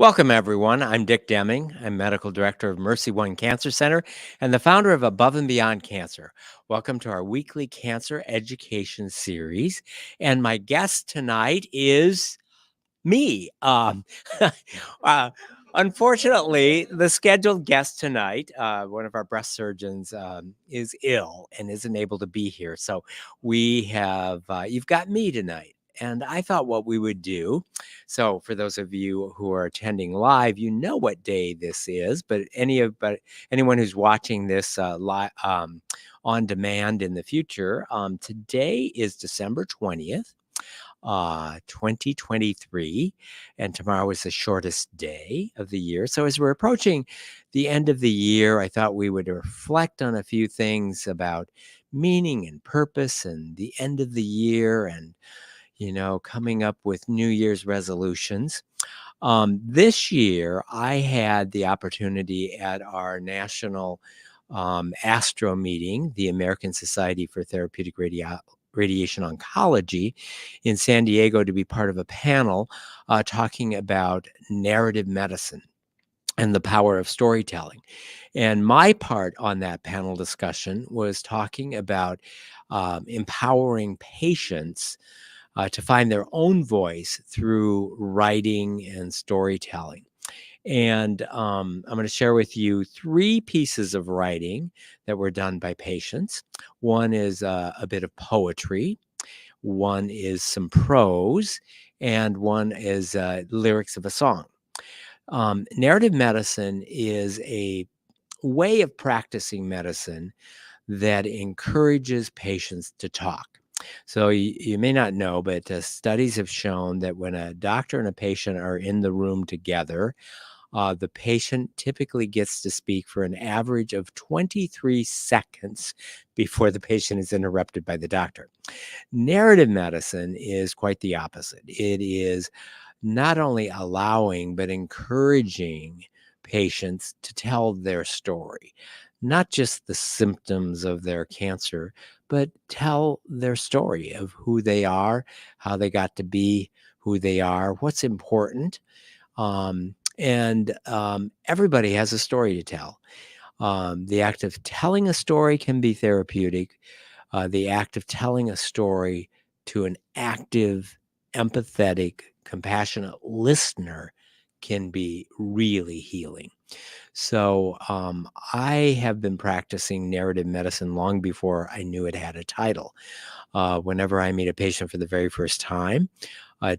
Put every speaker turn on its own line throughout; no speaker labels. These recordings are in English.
Welcome, everyone. I'm Dick Deming. I'm Medical Director of Mercy One Cancer Center and the founder of Above and Beyond Cancer. Welcome to our weekly cancer education series. And my guest tonight is me. uh, Unfortunately, the scheduled guest tonight, one of our breast surgeons, is ill and isn't able to be here. So you've got me tonight. And I thought what we would do. So, for those of you who are attending live, you know what day this is. But anyone who's watching this on demand in the future, today is December 20th. 2023, and tomorrow is the shortest day of the year. So as we're approaching the end of the year, I thought we would reflect on a few things about meaning and purpose and the end of the year and, coming up with New Year's resolutions. This year, I had the opportunity at our national ASTRO meeting, the American Society for Therapeutic Radiation Oncology in San Diego, to be part of a panel talking about narrative medicine and the power of storytelling. And my part on that panel discussion was talking about empowering patients to find their own voice through writing and storytelling. And I'm going to share with you three pieces of writing that were done by patients. One is a bit of poetry, one is some prose, and one is lyrics of a song. Narrative medicine is a way of practicing medicine that encourages patients to talk. So you may not know, but studies have shown that when a doctor and a patient are in the room together, the patient typically gets to speak for an average of 23 seconds before the patient is interrupted by the doctor. Narrative medicine is quite the opposite. It is not only allowing, but encouraging patients to tell their story, not just the symptoms of their cancer, but tell their story of who they are, how they got to be who they are, what's important. Everybody has a story to tell. The act of telling a story can be therapeutic. The act of telling a story to an active, empathetic, compassionate listener can be really healing. So I have been practicing narrative medicine long before I knew it had a title. Whenever I meet a patient for the very first time,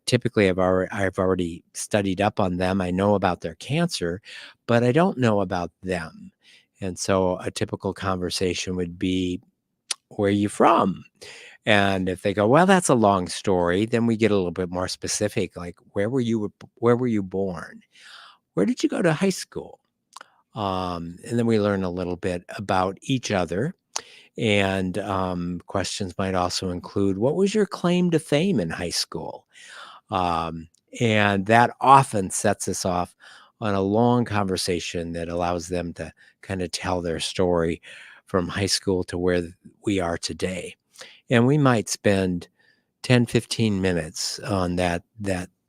typically I've already studied up on them. I know about their cancer, but I don't know about them. And so a typical conversation would be, where are you from? And if they go, well, that's a long story, then we get a little bit more specific, like where were you born? Where did you go to high school? And then we learn a little bit about each other. And questions might also include, what was your claim to fame in high school? Um, and that often sets us off on a long conversation that allows them to kind of tell their story from high school to where we are today. And we might spend 10, 15 minutes on that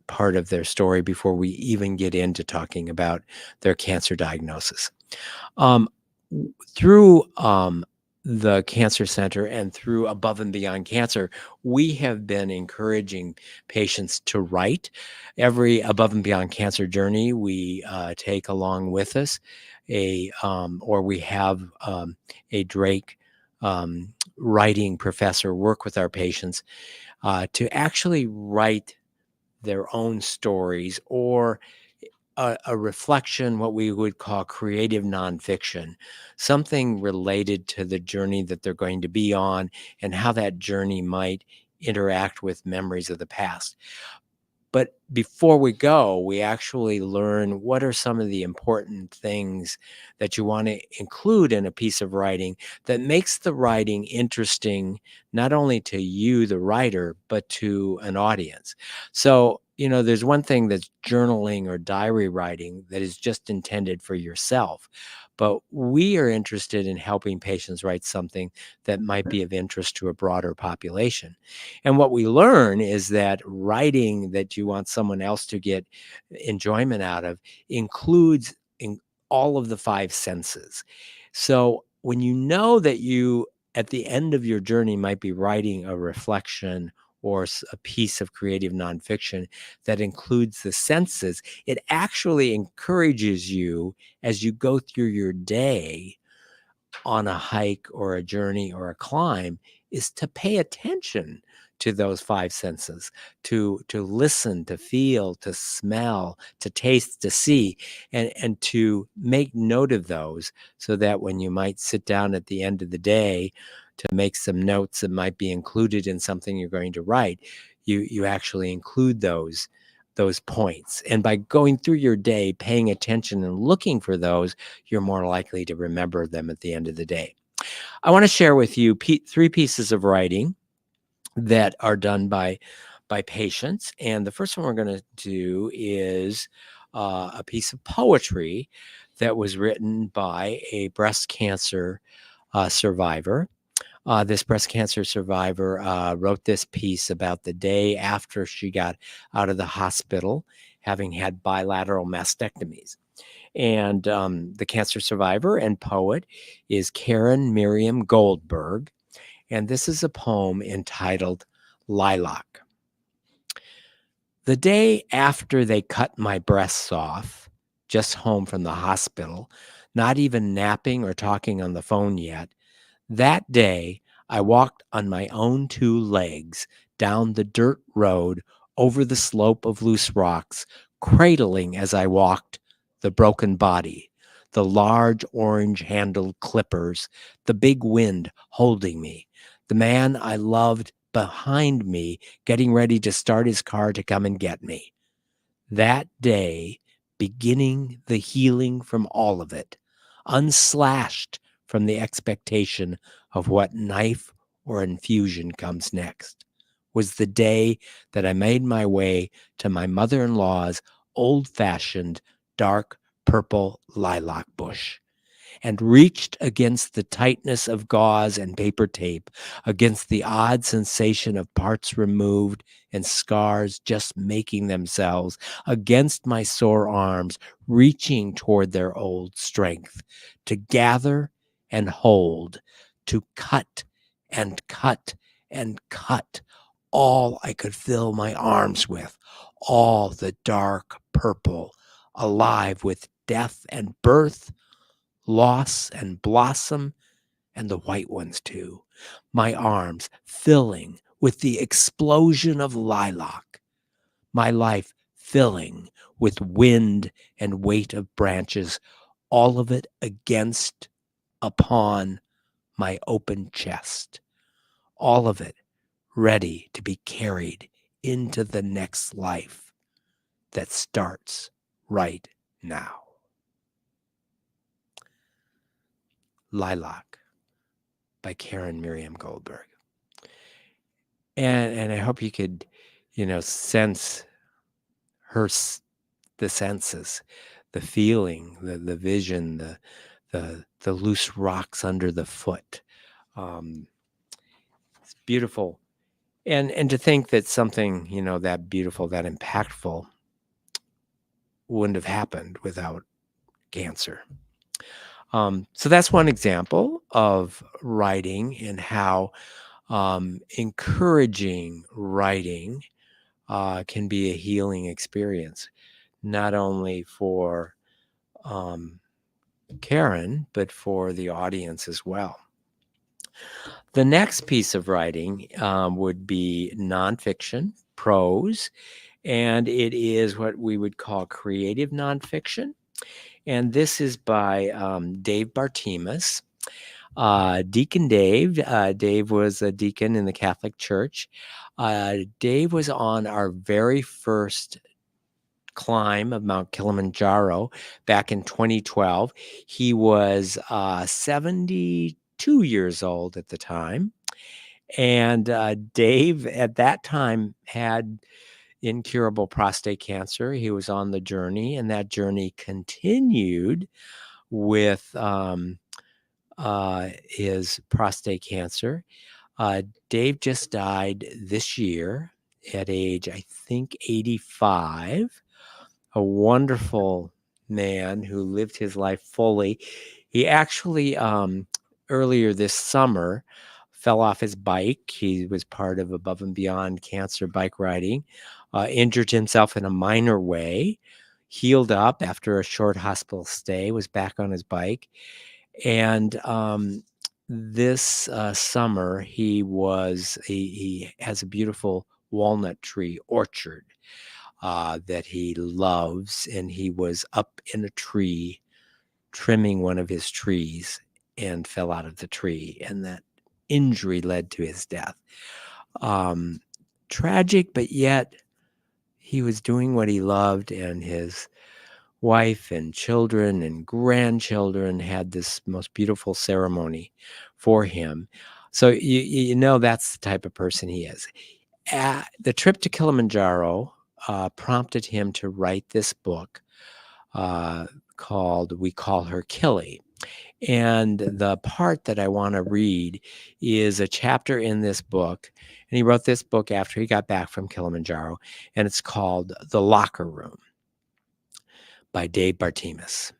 part of their story before we even get into talking about their cancer diagnosis. Um, Through the Cancer Center and through Above and Beyond Cancer, we have been encouraging patients to write. Every Above and Beyond Cancer journey, we take along with us or we have a Drake writing professor work with our patients to actually write their own stories, or a reflection, what we would call creative nonfiction, something related to the journey that they're going to be on and how that journey might interact with memories of the past. But before we go, we actually learn what are some of the important things that you want to include in a piece of writing that makes the writing interesting, not only to you, the writer, but to an audience. So, there's one thing that's journaling or diary writing that is just intended for yourself. but we are interested in helping patients write something that might be of interest to a broader population. And what we learn is that writing that you want someone else to get enjoyment out of includes in all of the five senses. So when you know that you, at the end of your journey, might be writing a reflection or a piece of creative nonfiction that includes the senses, it actually encourages you as you go through your day on a hike or a journey or a climb is to pay attention to those five senses, to listen, to feel, to smell, to taste, to see, and to make note of those, so that when you might sit down at the end of the day to make some notes that might be included in something you're going to write, you actually include those points. And by going through your day, paying attention and looking for those, you're more likely to remember them at the end of the day. I want to share with you three pieces of writing that are done by patients. And the first one we're going to do is a piece of poetry that was written by a breast cancer survivor. This breast cancer survivor wrote this piece about the day after she got out of the hospital, having had bilateral mastectomies. And the cancer survivor and poet is Karen Miriam Goldberg. And this is a poem entitled Lilac. The day after they cut my breasts off, just home from the hospital, not even napping or talking on the phone yet, that day, I walked on my own two legs down the dirt road over the slope of loose rocks, cradling as I walked the broken body, the large orange-handled clippers, the big wind holding me, the man I loved behind me getting ready to start his car to come and get me. That day, beginning the healing from all of it, unslashed from the expectation of what knife or infusion comes next, was the day that I made my way to my mother-in-law's old-fashioned dark purple lilac bush, and reached against the tightness of gauze and paper tape, against the odd sensation of parts removed and scars just making themselves, against my sore arms, reaching toward their old strength, to gather and hold, to cut and cut and cut all I could fill my arms with, all the dark purple, alive with death and birth, loss and blossom, and the white ones too. My arms filling with the explosion of lilac, my life filling with wind and weight of branches, all of it against, upon my open chest, all of it ready to be carried into the next life that starts right now. Lilac by Karen Miriam Goldberg. And I hope you could, sense the senses, the feeling, the vision, the loose rocks under the foot. It's beautiful. And to think that something, that beautiful, that impactful wouldn't have happened without cancer. So that's one example of writing and how encouraging writing can be a healing experience, not only for Karen, but for the audience as well. The next piece of writing would be nonfiction, prose, and it is what we would call creative nonfiction. And this is by Dave Bartimas. Deacon Dave. Dave was a deacon in the Catholic Church. Dave was on our very first climb of Mount Kilimanjaro back in 2012. He was 72 years old at the time. And Dave at that time had incurable prostate cancer. He was on the journey, and that journey continued with his prostate cancer. Dave just died this year at age, I think, 85. A wonderful man who lived his life fully. He actually, earlier this summer, fell off his bike. He was part of Above and Beyond Cancer bike riding, injured himself in a minor way, healed up after a short hospital stay, was back on his bike. And this summer, he has a beautiful walnut tree orchard that he loves, and he was up in a tree trimming one of his trees and fell out of the tree, and that injury led to his death. Tragic, but yet he was doing what he loved, and his wife and children and grandchildren had this most beautiful ceremony for him. So you know that's the type of person he is. The trip to Kilimanjaro prompted him to write this book called We Call Her Killy. And the part that I want to read is a chapter in this book. And he wrote this book after he got back from Kilimanjaro, and it's called The Locker Room by Dave Bartimus.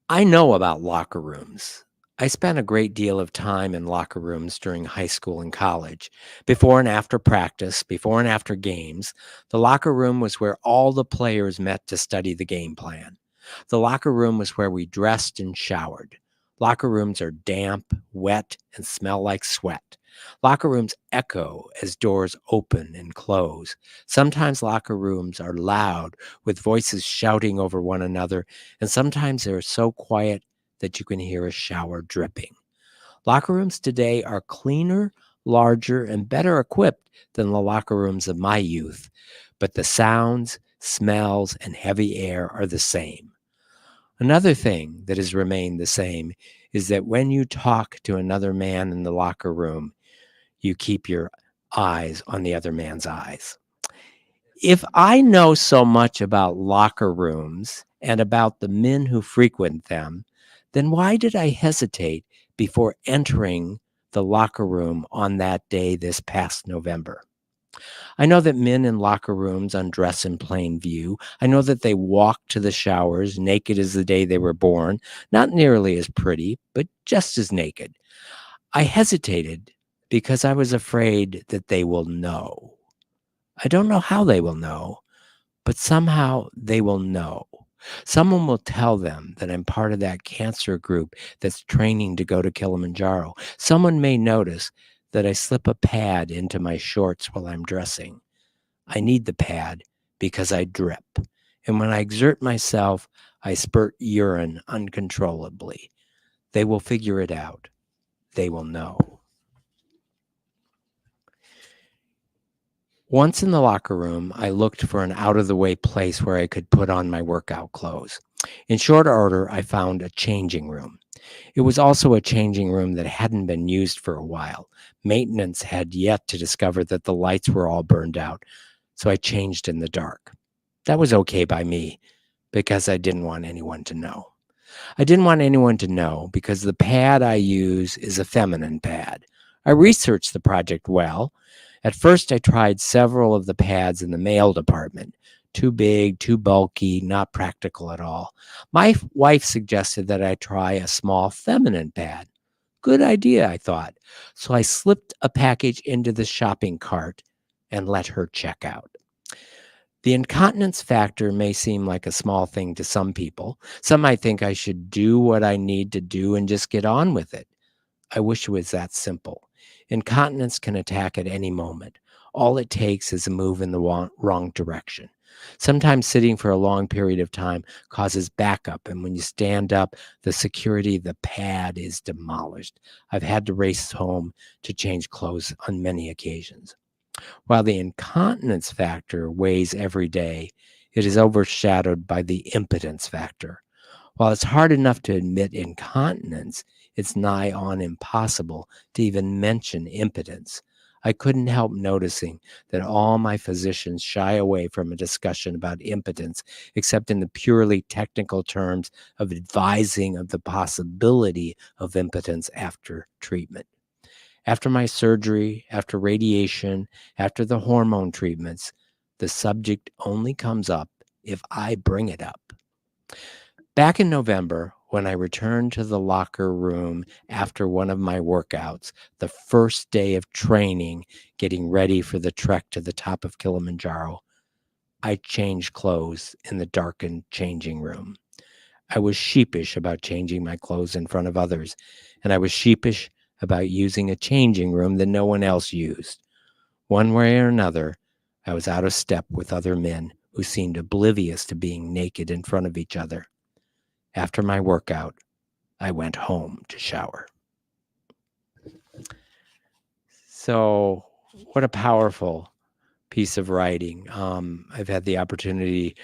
I know about locker rooms. I spent a great deal of time in locker rooms during high school and college. Before and after practice, before and after games, the locker room was where all the players met to study the game plan. The locker room was where we dressed and showered. Locker rooms are damp, wet, and smell like sweat. Locker rooms echo as doors open and close. Sometimes locker rooms are loud with voices shouting over one another, and sometimes they're so quiet that you can hear a shower dripping. Locker rooms today are cleaner, larger, and better equipped than the locker rooms of my youth, but the sounds, smells, and heavy air are the same. Another thing that has remained the same is that when you talk to another man in the locker room, you keep your eyes on the other man's eyes. If I know so much about locker rooms and about the men who frequent them, then why did I hesitate before entering the locker room on that day this past November? I know that men in locker rooms undress in plain view. I know that they walk to the showers naked as the day they were born, not nearly as pretty, but just as naked. I hesitated because I was afraid that they will know. I don't know how they will know, but somehow they will know. Someone will tell them that I'm part of that cancer group that's training to go to Kilimanjaro. Someone may notice that I slip a pad into my shorts while I'm dressing. I need the pad because I drip. And when I exert myself, I spurt urine uncontrollably. They will figure it out. They will know. Once in the locker room, I looked for an out-of-the-way place where I could put on my workout clothes. In short order, I found a changing room. It was also a changing room that hadn't been used for a while. Maintenance had yet to discover that the lights were all burned out, so I changed in the dark. That was okay by me because I didn't want anyone to know. I didn't want anyone to know because the pad I use is a feminine pad. I researched the project well. At first, I tried several of the pads in the male department. Too big, too bulky, not practical at all. My wife suggested that I try a small feminine pad. Good idea, I thought. So I slipped a package into the shopping cart and let her check out. The incontinence factor may seem like a small thing to some people. Some might think I should do what I need to do and just get on with it. I wish it was that simple. Incontinence can attack at any moment. All it takes is a move in the wrong direction. Sometimes sitting for a long period of time causes backup, and when you stand up, the security of the pad is demolished. I've had to race home to change clothes on many occasions. While the incontinence factor weighs every day, it is overshadowed by the impotence factor. While it's hard enough to admit incontinence, it's nigh on impossible to even mention impotence. I couldn't help noticing that all my physicians shy away from a discussion about impotence, except in the purely technical terms of advising of the possibility of impotence after treatment. After my surgery, after radiation, after the hormone treatments, the subject only comes up if I bring it up. Back in November, when I returned to the locker room after one of my workouts, the first day of training, getting ready for the trek to the top of Kilimanjaro, I changed clothes in the darkened changing room. I was sheepish about changing my clothes in front of others, and I was sheepish about using a changing room that no one else used. One way or another, I was out of step with other men who seemed oblivious to being naked in front of each other. After my workout, I went home to shower. So, what a powerful piece of writing. I've had the opportunity,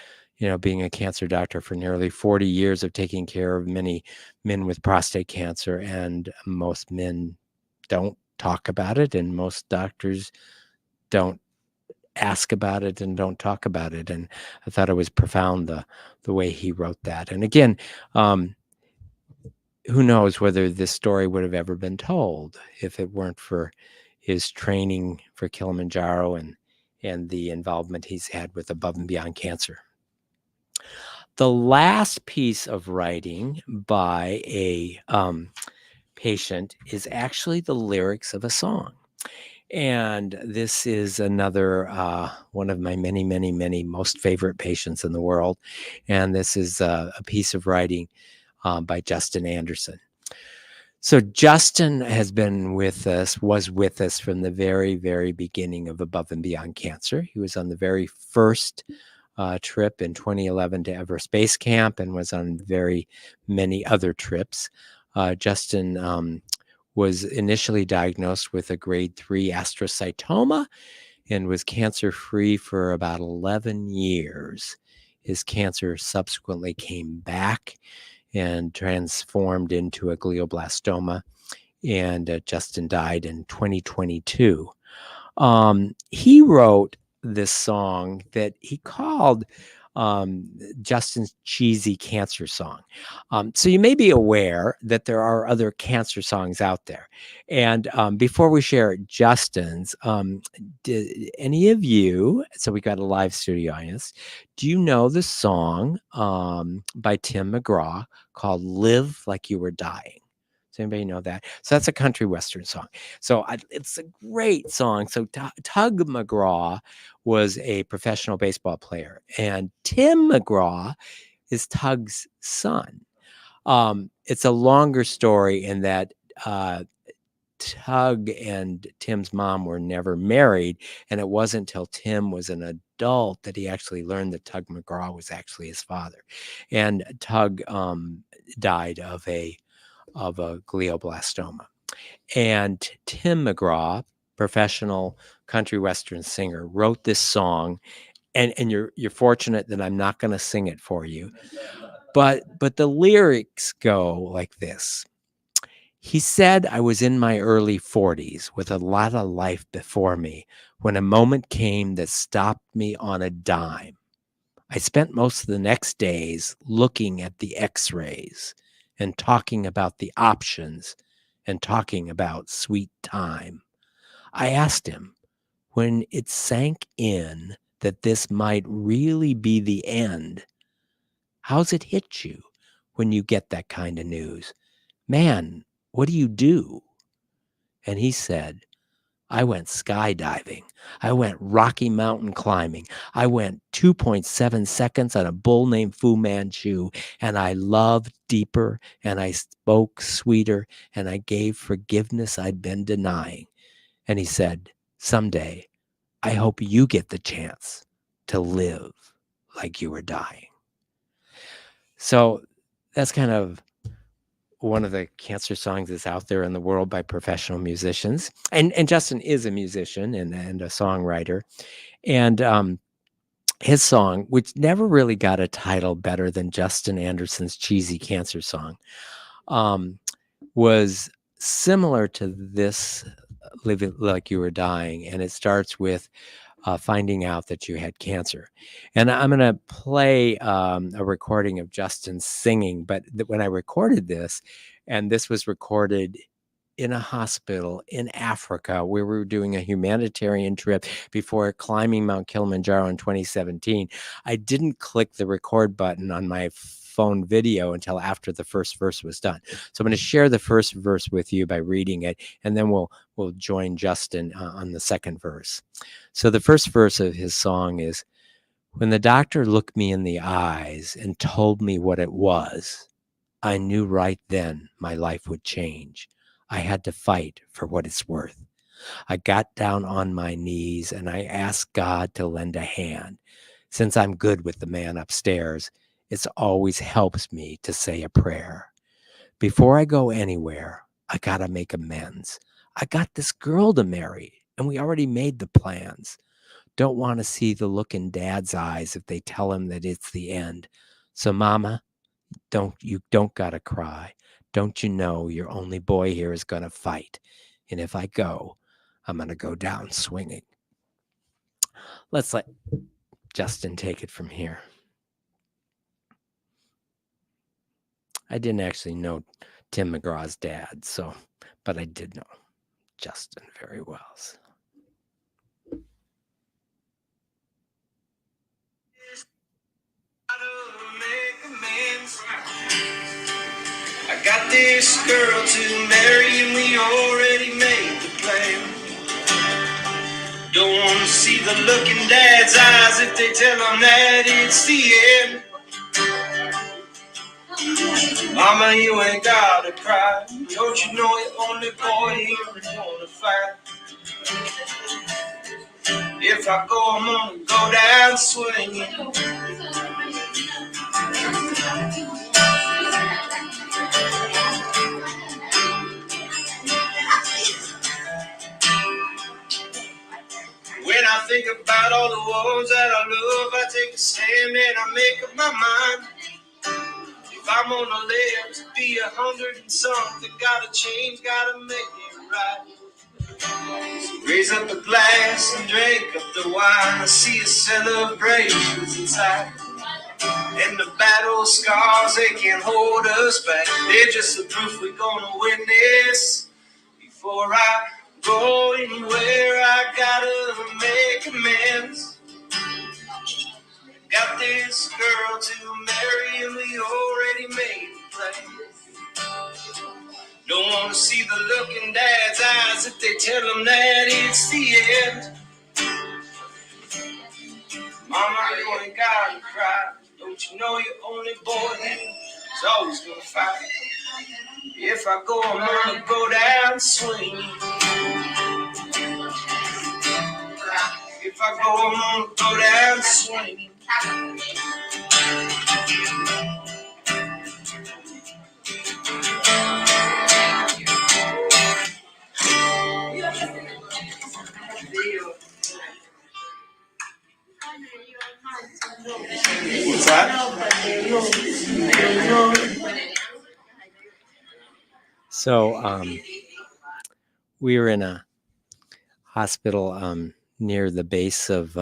being a cancer doctor for nearly 40 years of taking care of many men with prostate cancer, and most men don't talk about it, and most doctors don't ask about it and don't talk about it. And I thought it was profound the way he wrote that. And again, who knows whether this story would have ever been told if it weren't for his training for Kilimanjaro and the involvement he's had with Above and Beyond Cancer. The last piece of writing by a patient is actually the lyrics of a song. And this is another one of my many, many, many most favorite patients in the world. And this is a piece of writing by Justin Anderson. So Justin was with us from the very, very beginning of Above and Beyond Cancer. He was on the very first trip in 2011 to Everest Base Camp and was on very many other trips. Justin was initially diagnosed with a grade 3 astrocytoma and was cancer-free for about 11 years. His cancer subsequently came back and transformed into a glioblastoma, and Justin died in 2022. He wrote this song that he called Justin's cheesy cancer song. So you may be aware that there are other cancer songs out there. And before we share Justin's, did any of you, so we got a live studio audience, do you know the song by Tim McGraw called Live Like You Were Dying? Does anybody know that? So that's a country western song. So it's a great song. So Tug McGraw was a professional baseball player, and Tim McGraw is Tug's son. It's a longer story in that Tug and Tim's mom were never married, and it wasn't until Tim was an adult that he actually learned that Tug McGraw was actually his father. And Tug died of a glioblastoma. And Tim McGraw, professional country western singer, wrote this song. And you're fortunate that I'm not going to sing it for you. But the lyrics go like this. He said I was in my early 40s with a lot of life before me when a moment came that stopped me on a dime. I spent most of the next days looking at the x-rays and talking about the options and talking about sweet time. I asked him, when it sank in that this might really be the end, how's it hit you when you get that kind of news? Man, what do you do? And he said, I went skydiving. I went Rocky Mountain climbing. I went 2.7 seconds on a bull named Fu Manchu, and I loved deeper, and I spoke sweeter, and I gave forgiveness I'd been denying. And he said, someday, I hope you get the chance to live like you were dying. So that's kind of one of the cancer songs that's out there in the world by professional musicians. And Justin is a musician and a songwriter. And his song, which never really got a title better than Justin Anderson's cheesy cancer song, was similar to this living like you were dying. And it starts with finding out that you had cancer. And I'm going to play a recording of Justin singing. But when I recorded this, and this was recorded in a hospital in Africa where we were doing a humanitarian trip before climbing Mount Kilimanjaro in 2017, I didn't click the record button on my phone video until after the first verse was done. So I'm going to share the first verse with you by reading it, and then we'll join Justin on the second verse. So the first verse of his song is, "When the doctor looked me in the eyes and told me what it was, I knew right then my life would change. I had to fight for what it's worth. I got down on my knees and I asked God to lend a hand. Since I'm good with the man upstairs, it always helps me to say a prayer. Before I go anywhere, I gotta make amends. I got this girl to marry, and we already made the plans. Don't want to see the look in Dad's eyes if they tell him that it's the end. So, Mama, you don't gotta cry. Don't you know your only boy here is gonna fight? And if I go, I'm gonna go down swinging." Let's let Justin take it from here. I didn't actually know Tim McGraw's dad, but I did know Justin very well. So.
I got this girl to marry and we already made the plan. Don't want to see the look in Dad's eyes if they tell him that it's the end. Mama, you ain't gotta cry. Don't you know your only boy here is gonna fight? If I go, I'm gonna go down swinging. When I think about all the ones that I love, I take a stand and I make up my mind. If I'm gonna live to be 100 and something, gotta change, gotta make it right. So raise up a glass and drink up the wine. I see a celebrations inside. And the battle scars, they can't hold us back. They're just the proof we're gonna win this. Before I go anywhere, I gotta make amends. Got this girl to marry and we already made the plans. Don't want to see the look in Dad's eyes if they tell him that it's the end. Mama, you ain't gotta cry. Don't you know your only boy here is always gonna fight? If I go, I'm gonna go down swinging. If I go, I'm gonna go down swinging. What's that?
So we were in a hospital near the base of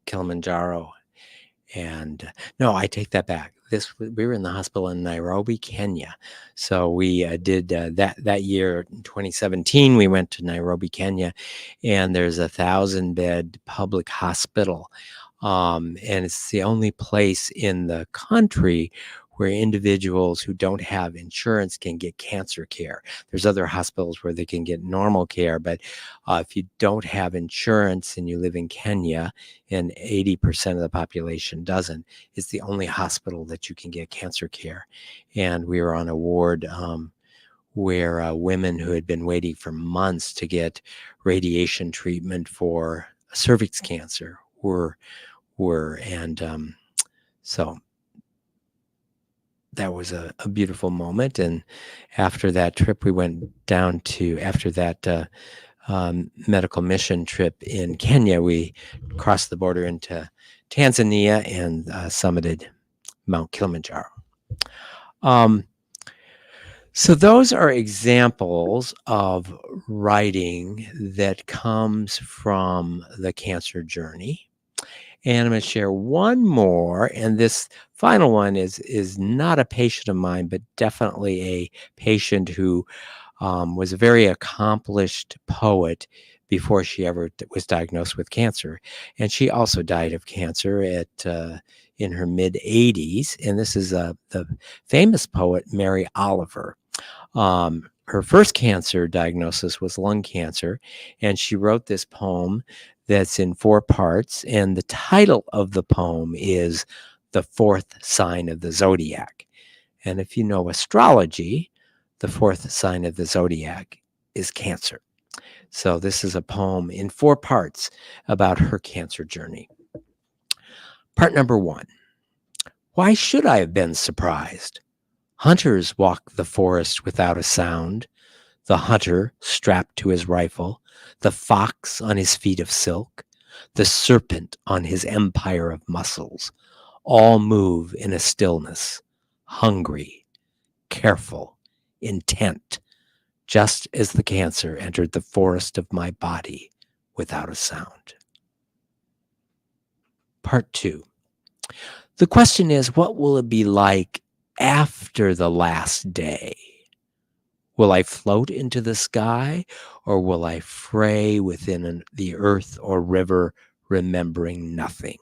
Kilimanjaro. And no, I take that back. We were in the hospital in Nairobi, Kenya. So we did that year in 2017. We went to Nairobi, Kenya, and there's a 1,000-bed public hospital, and it's the only place in the country where individuals who don't have insurance can get cancer care. There's other hospitals where they can get normal care, but if you don't have insurance and you live in Kenya, and 80% of the population doesn't, it's the only hospital that you can get cancer care. And we were on a ward where women who had been waiting for months to get radiation treatment for cervix cancer were and so that was a beautiful moment. And after that trip, we went down to, after that medical mission trip in Kenya, we crossed the border into Tanzania and summited Mount Kilimanjaro. So those are examples of writing that comes from the cancer journey. And I'm going to share one more, and this final one is not a patient of mine, but definitely a patient who was a very accomplished poet before she ever was diagnosed with cancer, and she also died of cancer at in her mid 80s. And this is the famous poet Mary Oliver. Her first cancer diagnosis was lung cancer, and she wrote this poem that's in 4 parts. And the title of the poem is The Fourth Sign of the Zodiac. And if you know astrology, the 4th sign of the zodiac is Cancer. So this is a poem in 4 parts about her cancer journey. Part number 1. Why should I have been surprised? Hunters walk the forest without a sound. The hunter strapped to his rifle, the fox on his feet of silk, the serpent on his empire of muscles, all move in a stillness, hungry, careful, intent, just as the cancer entered the forest of my body without a sound. Part 2. The question is, what will it be like after the last day? Will I float into the sky, or will I fray within the earth or river, remembering nothing?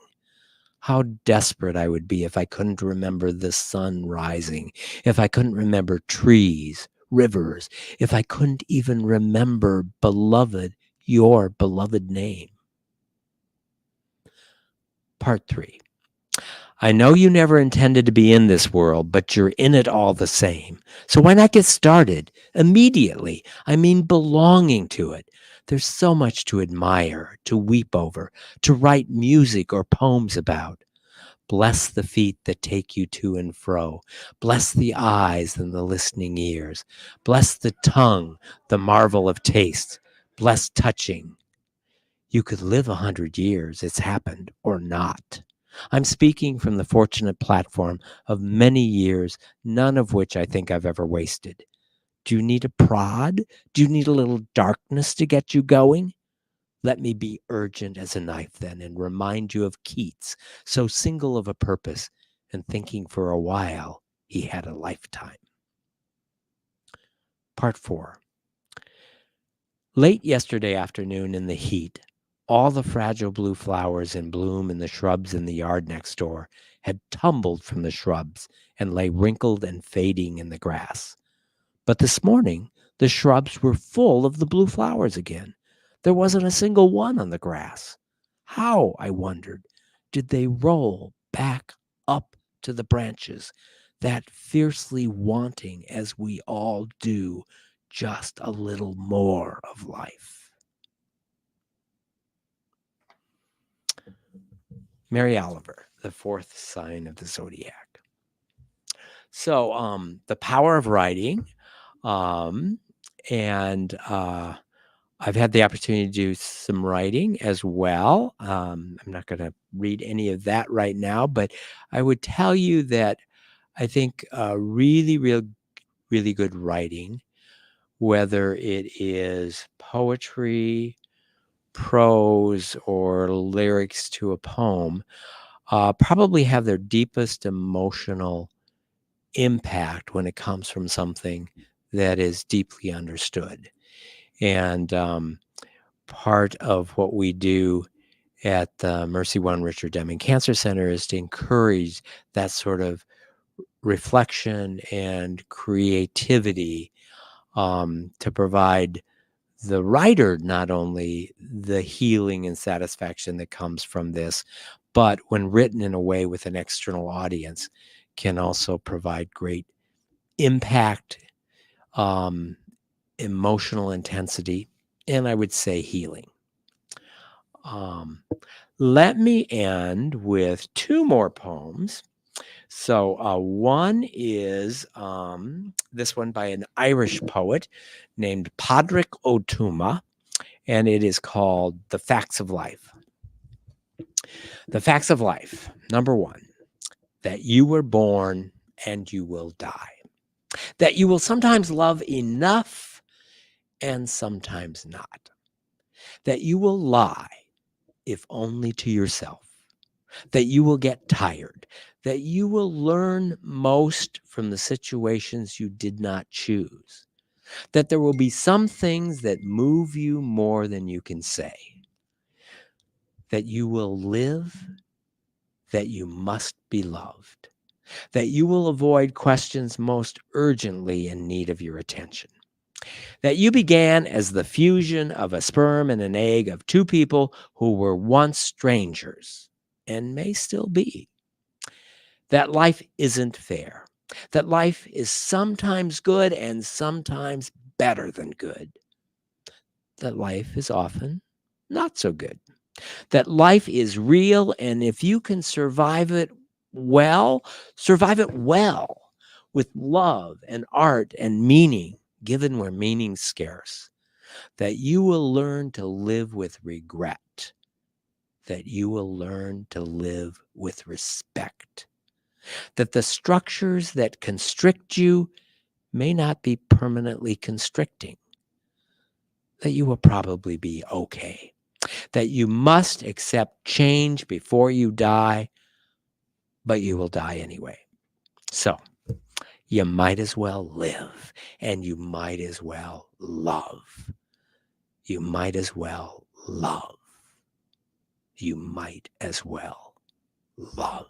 How desperate I would be if I couldn't remember the sun rising, if I couldn't remember trees, rivers, if I couldn't even remember, beloved, your beloved name. Part 3. I know you never intended to be in this world, but you're in it all the same. So why not get started immediately? I mean, belonging to it. There's so much to admire, to weep over, to write music or poems about. Bless the feet that take you to and fro. Bless the eyes and the listening ears. Bless the tongue, the marvel of taste. Bless touching. You could live 100 years, it's happened, or not. I'm speaking from the fortunate platform of many years, none of which I think I've ever wasted. Do you need a prod? Do you need a little darkness to get you going? Let me be urgent as a knife then, and remind you of Keats, so single of a purpose, and thinking for a while he had a lifetime. Part 4. Late yesterday afternoon in the heat, all the fragile blue flowers in bloom in the shrubs in the yard next door had tumbled from the shrubs and lay wrinkled and fading in the grass. But this morning, the shrubs were full of the blue flowers again. There wasn't a single one on the grass. How, I wondered, did they roll back up to the branches, that fiercely wanting, as we all do, just a little more of life? Mary Oliver, The Fourth Sign of the Zodiac. So, the power of writing, and I've had the opportunity to do some writing as well. I'm not going to read any of that right now, but I would tell you that I think really good writing, whether it is poetry, prose, or lyrics to a poem, probably have their deepest emotional impact when it comes from something that is deeply understood. And part of what we do at the Mercy One Richard Deming Cancer Center is to encourage that sort of reflection and creativity, to provide the writer not only the healing and satisfaction that comes from this, but when written in a way with an external audience, can also provide great impact, emotional intensity, and I would say healing. Let me end with 2 more poems. So one is this one by an Irish poet named Padraig O'Tuma, and it is called The Facts of Life. The facts of life. Number 1, that you were born and you will die. that you will sometimes love enough and sometimes not, that you will lie, if only to yourself, that you will get tired, that you will learn most from the situations you did not choose, that there will be some things that move you more than you can say, that you will live, that you must be loved, that you will avoid questions most urgently in need of your attention, that you began as the fusion of a sperm and an egg of two people who were once strangers and may still be, that life isn't fair, that life is sometimes good and sometimes better than good, that life is often not so good, that life is real, and if you can survive it well with love and art and meaning, given where meaning's scarce, that you will learn to live with regret, that you will learn to live with respect, that the structures that constrict you may not be permanently constricting, that you will probably be okay, that you must accept change before you die, but you will die anyway. So you might as well live, and you might as well love. You might as well love. You might as well love.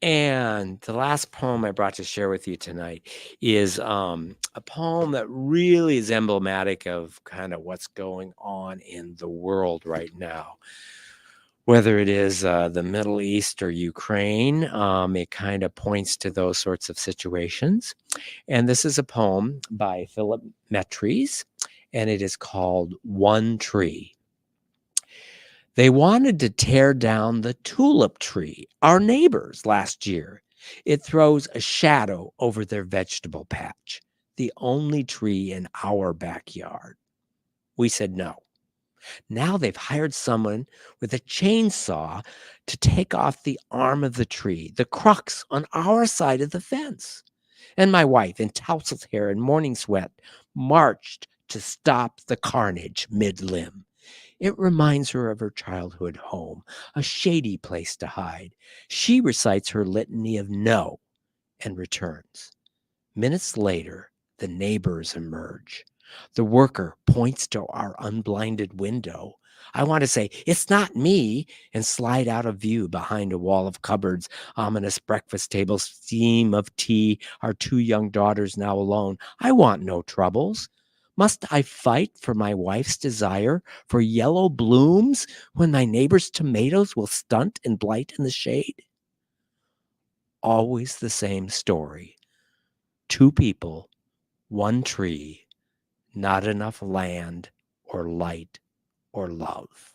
And the last poem I brought to share with you tonight is a poem that really is emblematic of kind of what's going on in the world right now. Whether it is the Middle East or Ukraine, it kind of points to those sorts of situations. And this is a poem by Philip Metres, and it is called One Tree. They wanted to tear down the tulip tree, our neighbors, last year. It throws a shadow over their vegetable patch, the only tree in our backyard. We said no. Now they've hired someone with a chainsaw to take off the arm of the tree, the crux on our side of the fence. And my wife, in tousled hair and morning sweat, marched to stop the carnage mid-limb. It reminds her of her childhood home, a shady place to hide. She recites her litany of no and returns. Minutes later, the neighbors emerge. The worker points to our unblinded window. I want to say, it's not me, and slide out of view behind a wall of cupboards, ominous breakfast tables, steam of tea, our two young daughters now alone. I want no troubles. Must I fight for my wife's desire for yellow blooms when my neighbor's tomatoes will stunt and blight in the shade? Always the same story. Two people, one tree, not enough land or light or love.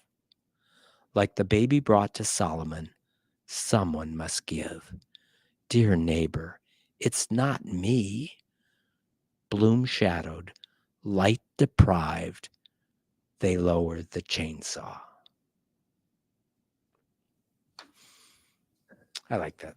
Like the baby brought to Solomon, someone must give. Dear neighbor, it's not me. Bloom shadowed, light deprived, they lowered the chainsaw. I like that.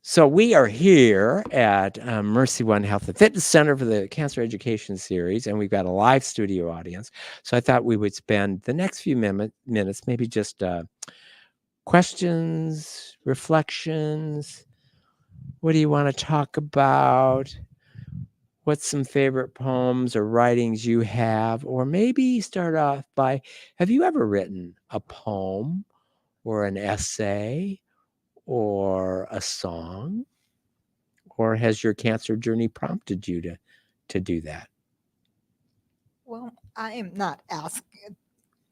So we are here at Mercy One Health and Fitness Center for the Cancer Education Series, and we've got a live studio audience. So I thought we would spend the next few minutes, maybe just questions, reflections. What do you want to talk about? What's some favorite poems or writings you have? Or maybe start off by, have you ever written a poem or an essay or a song? Or has your cancer journey prompted you to do that?
Well, I am not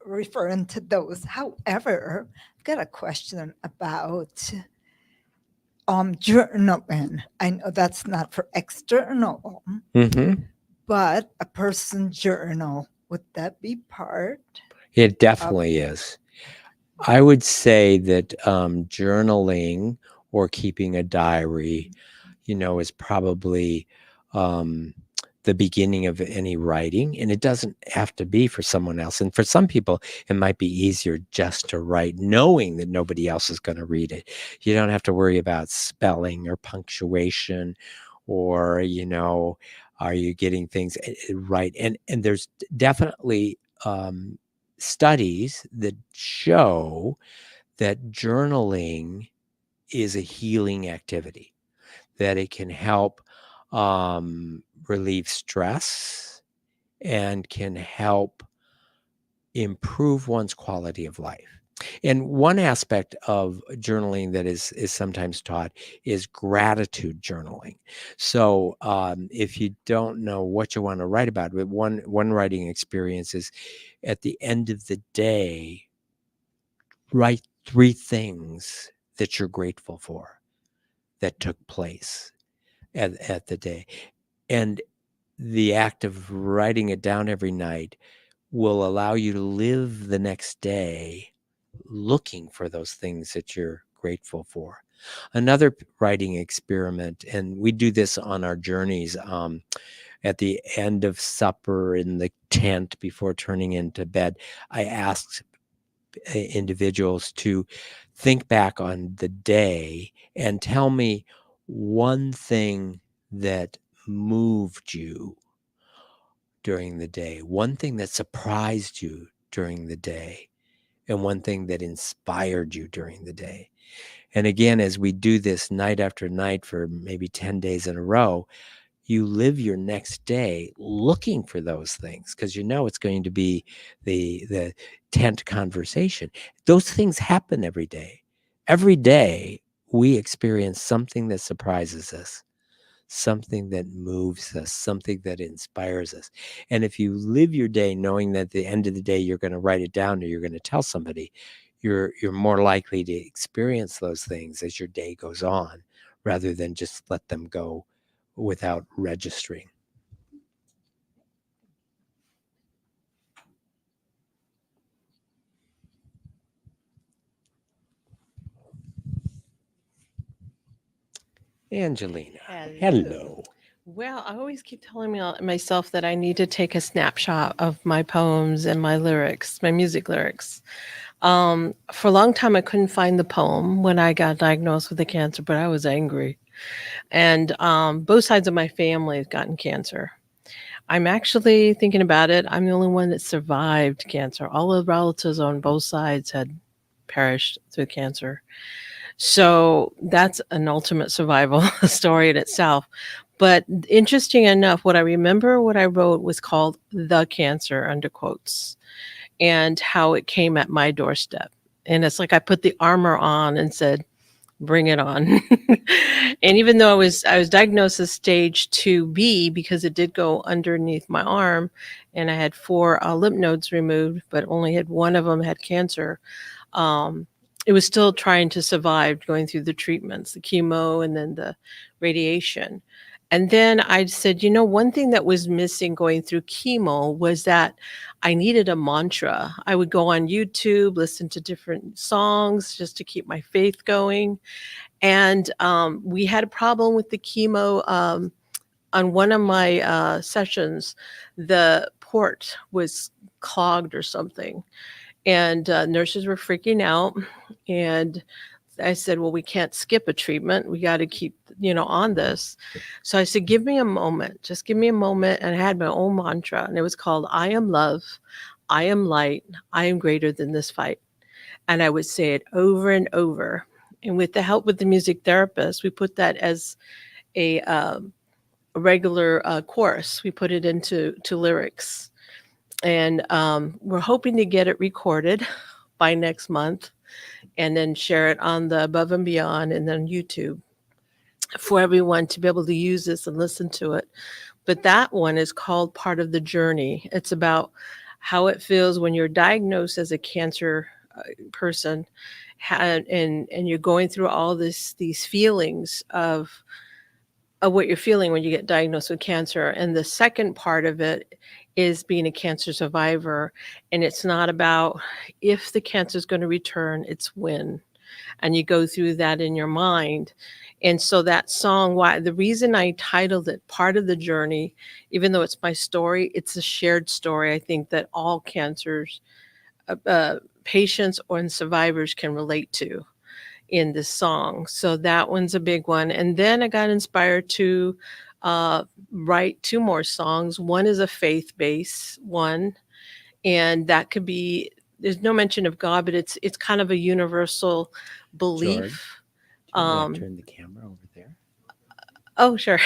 referring to those. However, I've got a question about journaling. I know that's not for external, but a person journal, would that be part?
It definitely is. I would say that journaling or keeping a diary, is probably the beginning of any writing, and it doesn't have to be for someone else. And for some people, it might be easier just to write, knowing that nobody else is going to read it. You don't have to worry about spelling or punctuation, or are you getting things right? And there's definitely studies that show that journaling is a healing activity, that it can help relieve stress and can help improve one's quality of life. And one aspect of journaling that is sometimes taught is gratitude journaling. So if you don't know what you want to write about, but one writing experience is at the end of the day, write 3 things that you're grateful for that took place at the day. And the act of writing it down every night will allow you to live the next day looking for those things that you're grateful for. Another writing experiment, and we do this on our journeys, at the end of supper in the tent before turning into bed, I asked individuals to think back on the day and tell me one thing that moved you during the day, one thing that surprised you during the day, and one thing that inspired you during the day. And again, as we do this night after night for maybe 10 days in a row, you live your next day looking for those things because it's going to be the tent conversation. Those things happen every day. Every day we experience something that surprises us, something that moves us, something that inspires us. And if you live your day knowing that at the end of the day you're going to write it down or you're going to tell somebody, you're more likely to experience those things as your day goes on rather than just let them go without registering. Angelina, hello.
Well, I always keep telling myself that I need to take a snapshot of my poems and my lyrics, my music lyrics. For a long time, I couldn't find the poem when I got diagnosed with the cancer, but I was angry. And both sides of my family have gotten cancer. I'm actually thinking about it. I'm the only one that survived cancer. All the relatives on both sides had perished through cancer. So that's an ultimate survival story in itself. But interesting enough, what I wrote was called The Cancer, under quotes, and how it came at my doorstep. And it's like I put the armor on and said, bring it on. And even though I was diagnosed as stage 2B because it did go underneath my arm and I had 4 lymph nodes removed, but only had one of them had cancer. Um, it was still trying to survive going through the treatments, the chemo and then the radiation. And then I said, one thing that was missing going through chemo was that I needed a mantra. I would go on YouTube, listen to different songs just to keep my faith going. And we had a problem with the chemo. On one of my sessions, the port was clogged or something. And nurses were freaking out. And I said, well, we can't skip a treatment. We got to keep, on this. So I said, give me a moment. Just give me a moment. And I had my own mantra. And it was called, I am love. I am light. I am greater than this fight. And I would say it over and over. And with the help with the music therapist, we put that as a regular course. We put it into lyrics. And we're hoping to get it recorded by next month and then share it on the Above and Beyond and then YouTube for everyone to be able to use this and listen to it. But that one is called Part of the Journey. It's about how it feels when you're diagnosed as a cancer person and you're going through all these feelings of what you're feeling when you get diagnosed with cancer. And the second part of it is being a cancer survivor. And it's not about if the cancer is going to return, it's when.
and you go through that in your mind. And so that song, why the reason I titled it Part of the Journey, even though it's my story, it's a shared story. I think that all cancers, patients or survivors can relate to in this song. So that one's a big one. And then I got inspired to uh, write two more songs. One is a faith based one, and that could be, there's no mention of God, but it's kind of a universal belief.
George, do you want me
Um,
to turn the camera over there?
oh, sure.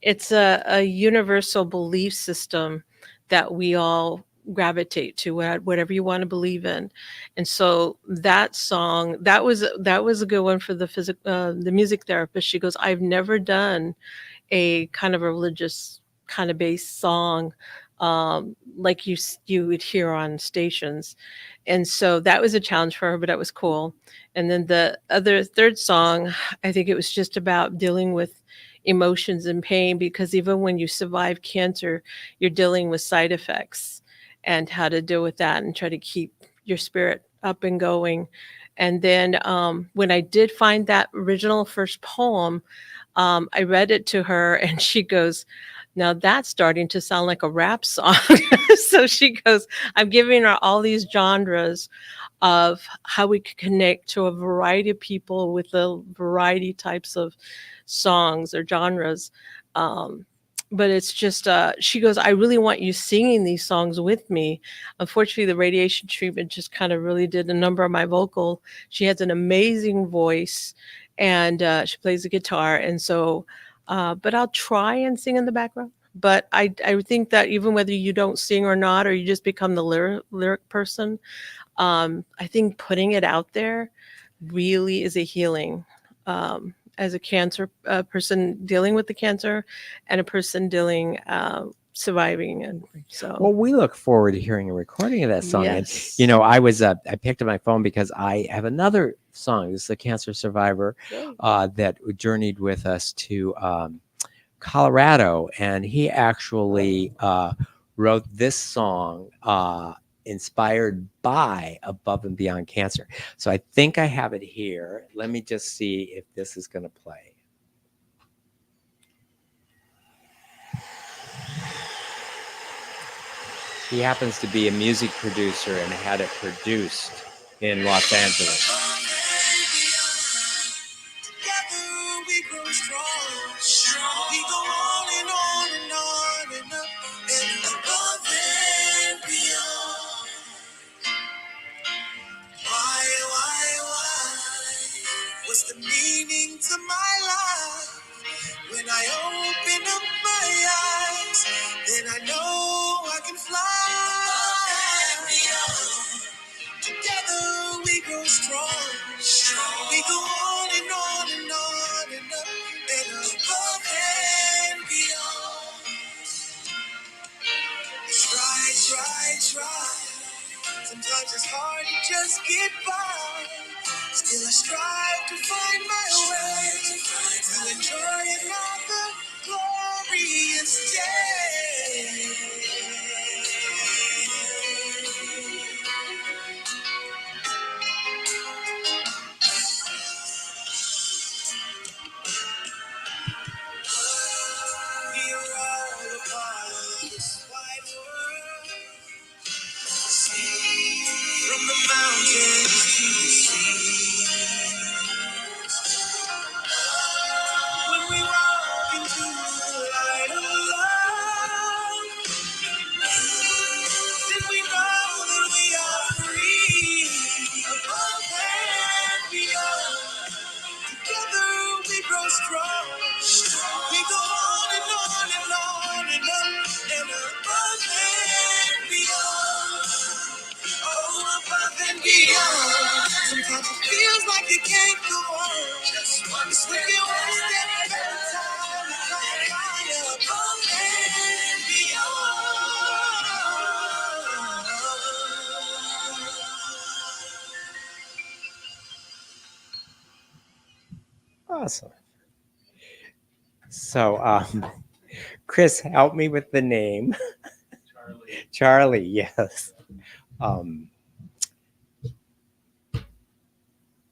It's a universal belief system that we all gravitate to, whatever you want to believe in. And so that song, that was a good one for the music therapist. She goes, I've never done a kind of a religious kind of based song, like you would hear on stations. And so that was a challenge for her, but it was cool. And then the other third song, I think it was just about dealing with emotions and pain, because even when you survive cancer, you're dealing with side effects and how to deal with that and try to keep your spirit up and going. And then when I did find that original first poem, I read it to her and she goes, now that's starting to sound like a rap song. So she goes, I'm giving her all these genres of how we could connect to a variety of people with a variety types of songs or genres. Um, but it's just, she goes, I really want you singing these songs with me. Unfortunately, the radiation treatment just kind of really did a number of my vocal. She has an amazing voice, and she plays the guitar. And so, but I'll try and sing in the background. But I think that even whether you don't sing or not, or you just become the lyric person, I think putting it out there really is a healing. As a cancer person dealing with the cancer, and a person dealing surviving, and so
Well, we look forward to hearing a recording of that song. And
yes.
I picked up my phone because I have another song. This is a cancer survivor
Yay.
that journeyed with us to Colorado, and he actually wrote this song inspired by Above and Beyond Cancer. So I think I have it here. Let me just see if this is going to play. He happens to be a music producer and had it produced in Los Angeles.
Together we grow strong. We go on and on and on and up and above and beyond. Why? What's the meaning to my life? When I open up my eyes, then I know I can fly. Above and beyond. Together we grow strong. We go on and on and on and up and above and beyond. Try. Sometimes it's hard to just get by. Still I strive to find my way to enjoy another glorious day. We are all a part of this wide world. From the mountains to the sea. When we walk into the light of love, then we know that we are free. Above and beyond. Together we grow strong. We go on and on and on and on and above and beyond. Oh, above and beyond. Sometimes it feels like you can't go on. Just one step at a time. Above and beyond.
Awesome. So, Chris, help me with the name. Charlie, yes.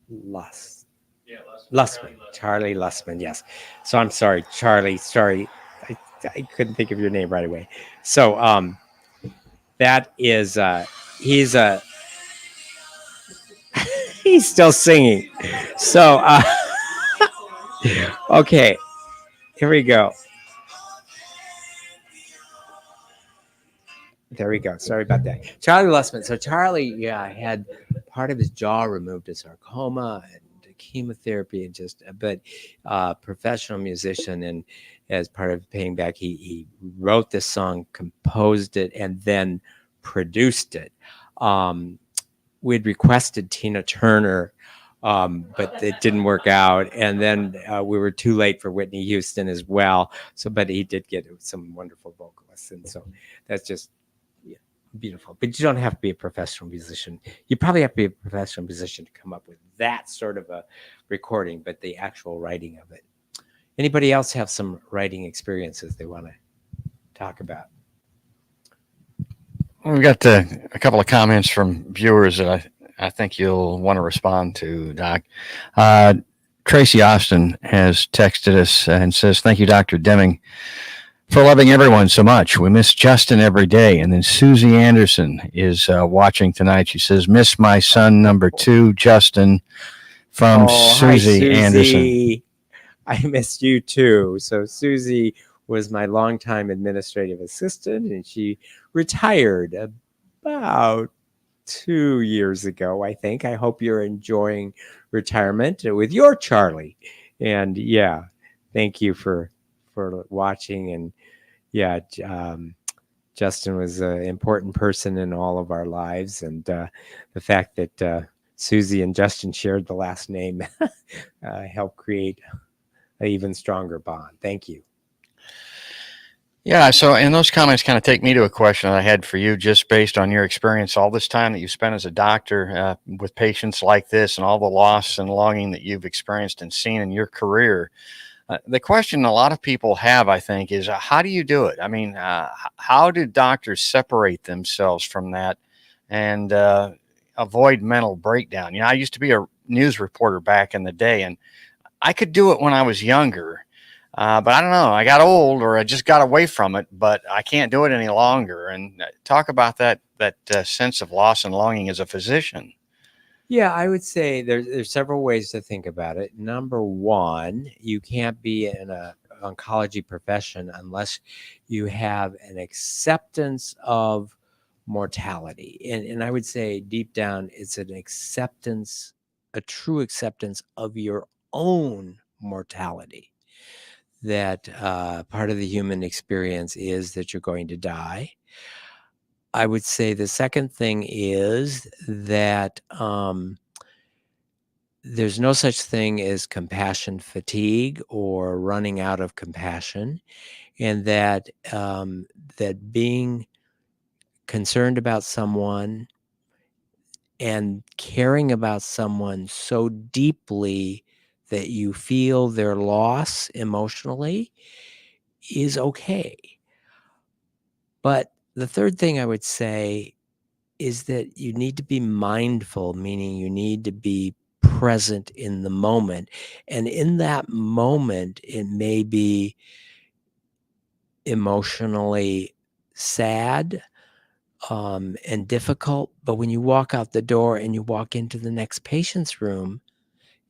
Lust. Lussman. Charlie Lussman, yes. So I'm sorry, Charlie. Sorry. I couldn't think of your name right away. So that is he's he's still singing. So okay, here we go. There we go. Sorry about that. Charlie Lussman. So Charlie, yeah, had part of his jaw removed, a sarcoma and chemotherapy, and just but professional musician, and as part of paying back, he wrote this song, composed it, and then produced it. We'd requested Tina Turner, but it didn't work out. And then we were too late for Whitney Houston as well. So, but he did get some wonderful vocalists, and so that's just beautiful. But you don't have to be a professional musician. You probably have to be a professional musician to come up with that sort of a recording, but the actual writing of it. Anybody else have some writing experiences they want to talk about?
We've got a couple of comments from viewers that I think you'll want to respond to, Doc. Tracy Austin has texted us and says, "Thank you, Dr. Deming, for loving everyone so much. We miss Justin every day." And then Susie Anderson is watching tonight. She says, "Miss my son number 2, Justin," from Susie,
Susie
Anderson.
I missed you too. So Susie was my longtime administrative assistant, and she retired about 2 years ago, I think. I hope you're enjoying retirement with your Charlie. And yeah, thank you for watching. And yeah, Justin was an important person in all of our lives, and the fact that Susie and Justin shared the last name helped create an even stronger bond. Thank you.
Yeah, so and those comments kind of take me to a question I had for you, just based on your experience, all this time that you've spent as a doctor with patients like this, and all the loss and longing that you've experienced and seen in your career. The question a lot of people have, I think, is how do you do it? I mean, how do doctors separate themselves from that and avoid mental breakdown? You know, I used to be a news reporter back in the day, and I could do it when I was younger. But I don't know. I got old, or I just got away from it. But I can't do it any longer. And talk about that sense of loss and longing as a physician.
Yeah, I would say there's several ways to think about it. Number one, you can't be in an oncology profession unless you have an acceptance of mortality. And I would say deep down, it's an acceptance, a true acceptance of your own mortality. That part of the human experience is that you're going to die. I would say the second thing is that there's no such thing as compassion fatigue or running out of compassion, and that that being concerned about someone and caring about someone so deeply that you feel their loss emotionally is okay. But the third thing I would say is that you need to be mindful, meaning you need to be present in the moment. And in that moment, it may be emotionally sad and difficult. But when you walk out the door and you walk into the next patient's room,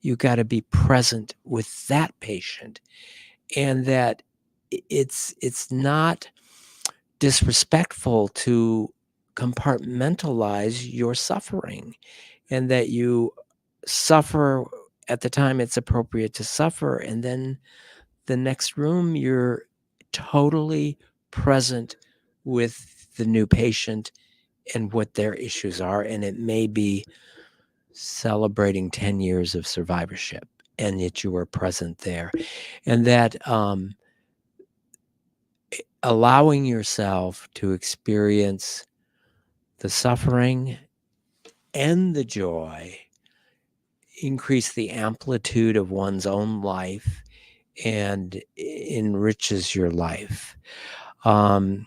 you got to be present with that patient. And that it's not disrespectful to compartmentalize your suffering, and that you suffer at the time it's appropriate to suffer, and then the next room you're totally present with the new patient and what their issues are. And it may be celebrating 10 years of survivorship, and yet you were present there. And that allowing yourself to experience the suffering and the joy increase the amplitude of one's own life and enriches your life. When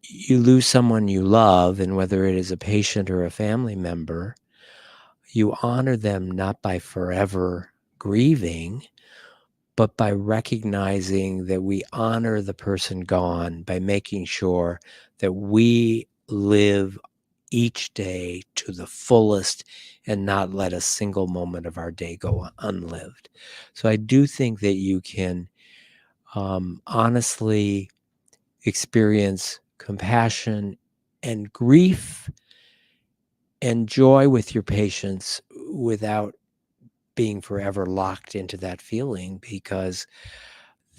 you lose someone you love, and whether it is a patient or a family member, You honor them not by forever grieving, but by recognizing that we honor the person gone, by making sure that we live each day to the fullest and not let a single moment of our day go unlived. So I do think that you can honestly experience compassion and grief and joy with your patients without being forever locked into that feeling, because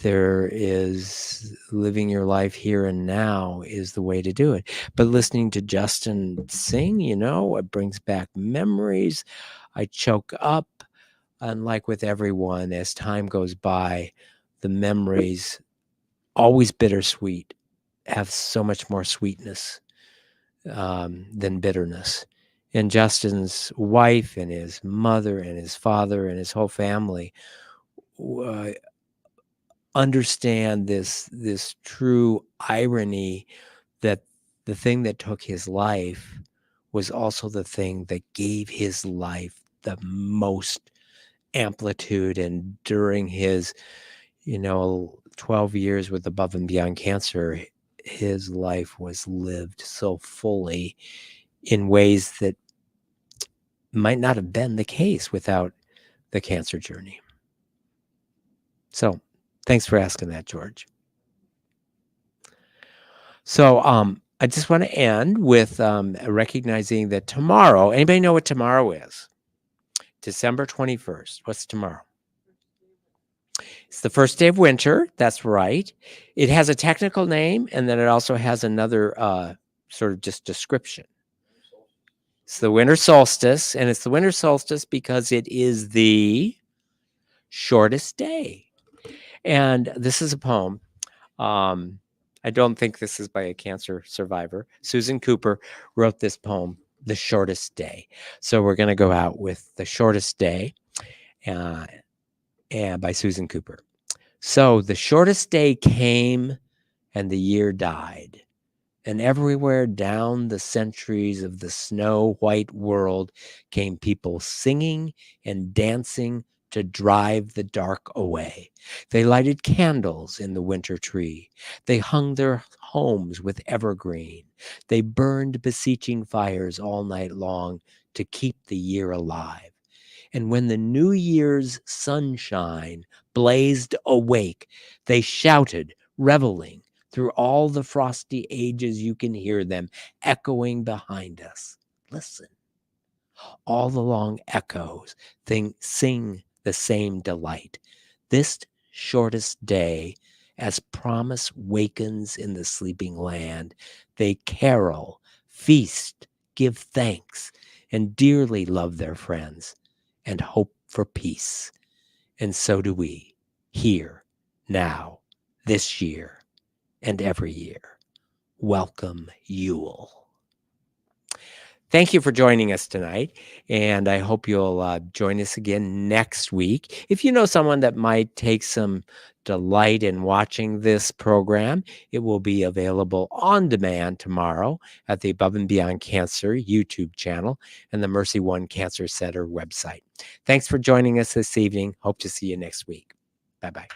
there is living your life here and now is the way to do it. But listening to Justin sing, it brings back memories. I choke up. And like with everyone, as time goes by, the memories, always bittersweet, have so much more sweetness than bitterness. And Justin's wife and his mother and his father and his whole family understand this true irony that the thing that took his life was also the thing that gave his life the most amplitude. And during his 12 years with Above and Beyond Cancer, his life was lived so fully in ways that might not have been the case without the cancer journey. So thanks for asking that, George. So I just want to end with recognizing that tomorrow, anybody know what tomorrow is? December 21st. What's tomorrow? It's the first day of winter. That's right. It has a technical name, and then it also has another sort of just description. It's the winter solstice, and it's the winter solstice because it is the shortest day. And this is a poem. I don't think this is by a cancer survivor. Susan Cooper wrote this poem, The Shortest Day. So we're going to go out with The Shortest Day and by Susan Cooper. So the shortest day came and the year died. And everywhere down the centuries of the snow-white world came people singing and dancing to drive the dark away. They lighted candles in the winter tree. They hung their homes with evergreen. They burned beseeching fires all night long to keep the year alive. And when the New Year's sunshine blazed awake, they shouted, reveling. Through all the frosty ages, you can hear them echoing behind us. Listen. All the long echoes sing the same delight. This shortest day, as promise wakens in the sleeping land, they carol, feast, give thanks, and dearly love their friends and hope for peace. And so do we, here, now, this year, and every year. Welcome, Yule. Thank you for joining us tonight, and I hope you'll join us again next week. If you know someone that might take some delight in watching this program, it will be available on demand tomorrow at the Above and Beyond Cancer YouTube channel and the Mercy One Cancer Center website. Thanks for joining us this evening. Hope to see you next week. Bye-bye.